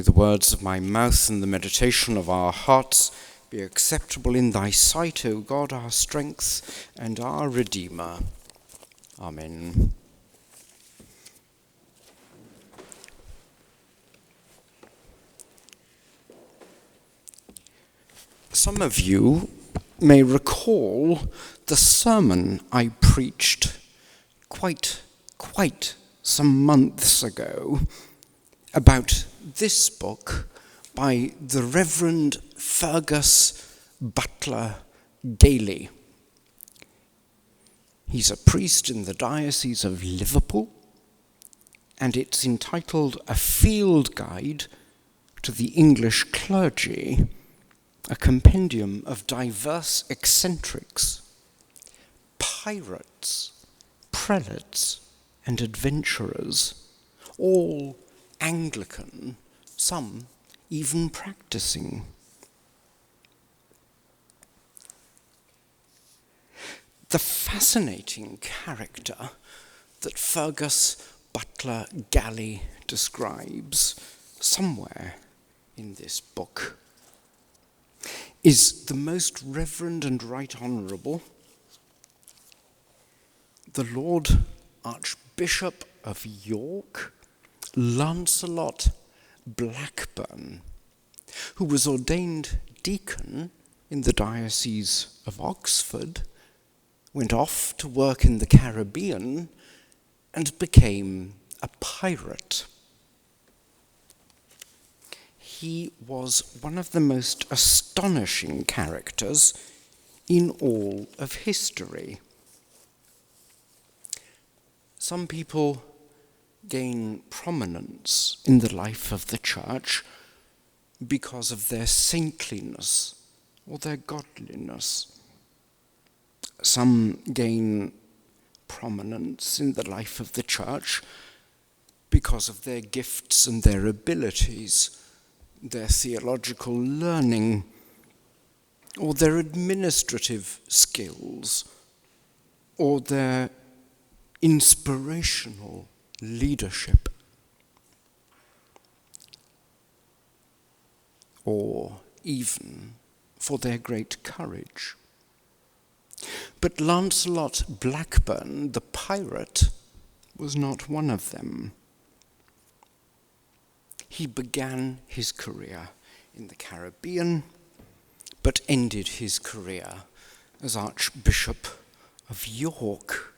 May the words of my mouth and the meditation of our hearts be acceptable in thy sight, O God, our strength and our Redeemer. Amen. Some of you may recall the sermon I preached quite some months ago about this book by the Reverend Fergus Butler Gailey. He's a priest in the Diocese of Liverpool, and it's entitled A Field Guide to the English Clergy, a compendium of diverse eccentrics, pirates, prelates, and adventurers, all Anglican, some even practicing. The fascinating character that Fergus Butler Gailey describes somewhere in this book is the Most Reverend and Right Honourable, the Lord Archbishop of York, Lancelot Blackburn, who was ordained deacon in the Diocese of Oxford, went off to work in the Caribbean, and became a pirate. He was one of the most astonishing characters in all of history. Some people gain prominence in the life of the Church because of their saintliness or their godliness. Some gain prominence in the life of the Church because of their gifts and their abilities, their theological learning, or their administrative skills, or their inspirational leadership, or even for their great courage. But Lancelot Blackburn, the pirate, was not one of them. He began his career in the Caribbean, but ended his career as Archbishop of York.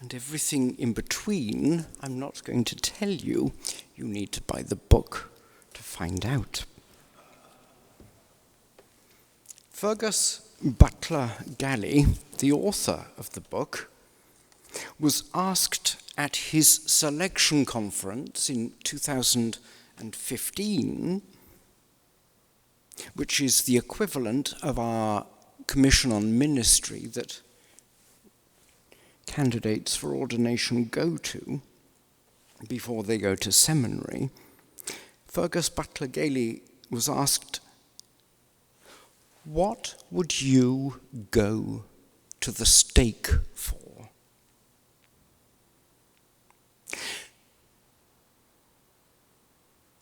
And everything in between, I'm not going to tell you. You need to buy the book to find out. Fergus Butler Gailey, the author of the book, was asked at his selection conference in 2015, which is the equivalent of our Commission on Ministry that candidates for ordination go to before they go to seminary. Fergus Butler Gailey was asked, "What would you go to the stake for?"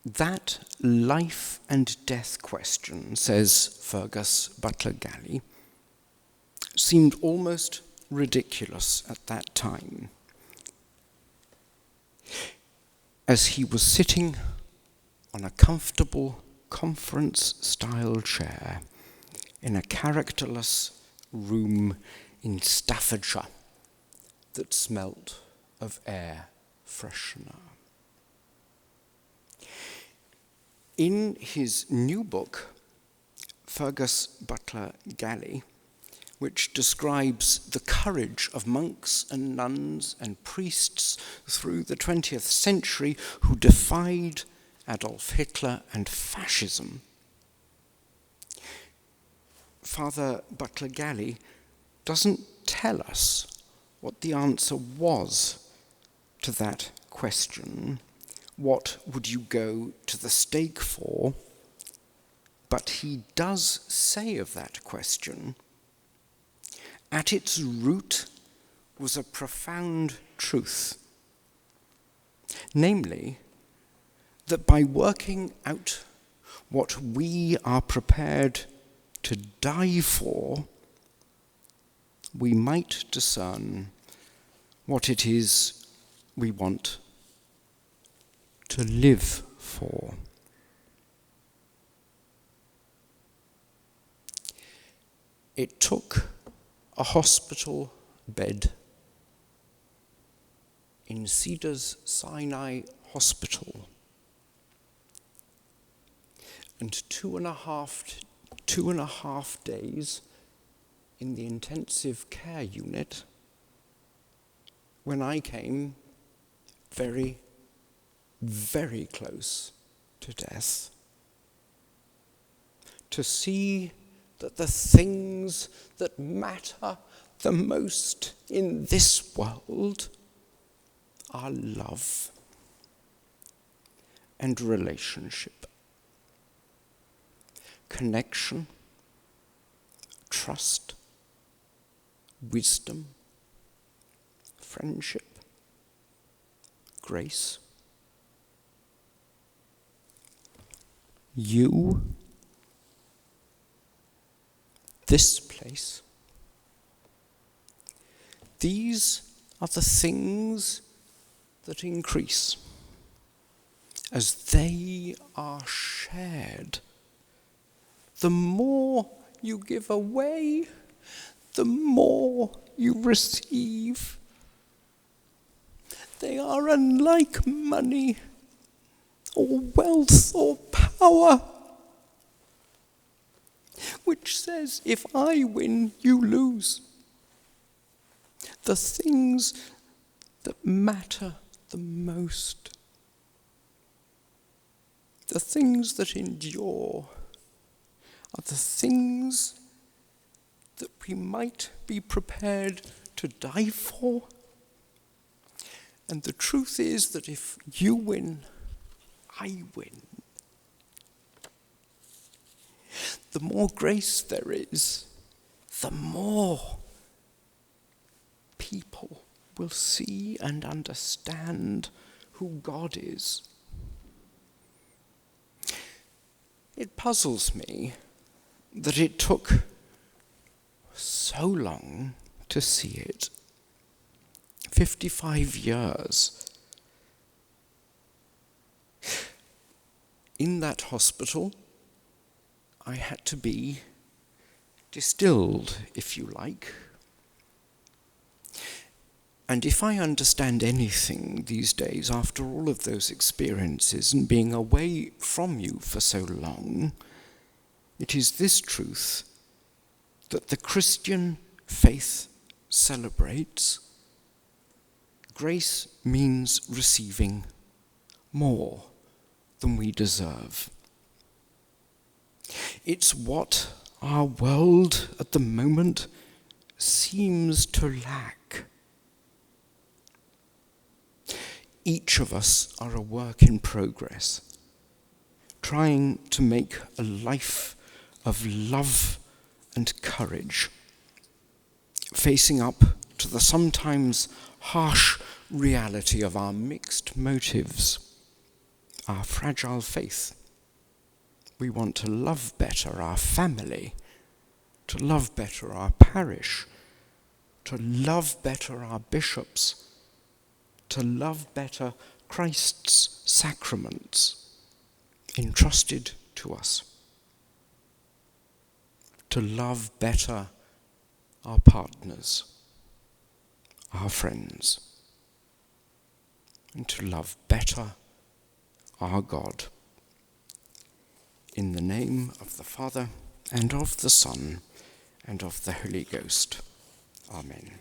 That life and death question, says Fergus Butler Gailey, seemed almost ridiculous at that time, as he was sitting on a comfortable conference-style chair in a characterless room in Staffordshire that smelt of air freshener. In his new book, Fergus Butler Gailey, which describes the courage of monks and nuns and priests through the 20th century who defied Adolf Hitler and fascism, Father Butler Gailey doesn't tell us what the answer was to that question. What would you go to the stake for? But he does say of that question, at its root was a profound truth, namely that by working out what we are prepared to die for, we might discern what it is we want to live for. It took a hospital bed in Cedars Sinai Hospital and two and a half days in the intensive care unit when I came very, very close to death, to see that the things that matter the most in this world are love and relationship, connection, trust, wisdom, friendship, grace. You, this place, these are the things that increase as they are shared. The more you give away, the more you receive. They are unlike money or wealth or power, which says, if I win, you lose. The things that matter the most, the things that endure, are the things that we might be prepared to die for. And the truth is that if you win, I win. The more grace there is, the more people will see and understand who God is. It puzzles me that it took so long to see it. 55 years. In that hospital, I had to be distilled, if you like. And if I understand anything these days, after all of those experiences and being away from you for so long, it is this truth that the Christian faith celebrates. Grace means receiving more than we deserve. It's what our world at the moment seems to lack. Each of us are a work in progress, trying to make a life of love and courage, facing up to the sometimes harsh reality of our mixed motives, our fragile faith. We want to love better our family, to love better our parish, to love better our bishops, to love better Christ's sacraments entrusted to us, to love better our partners, our friends, and to love better our God. In the name of the Father, and of the Son, and of the Holy Ghost. Amen.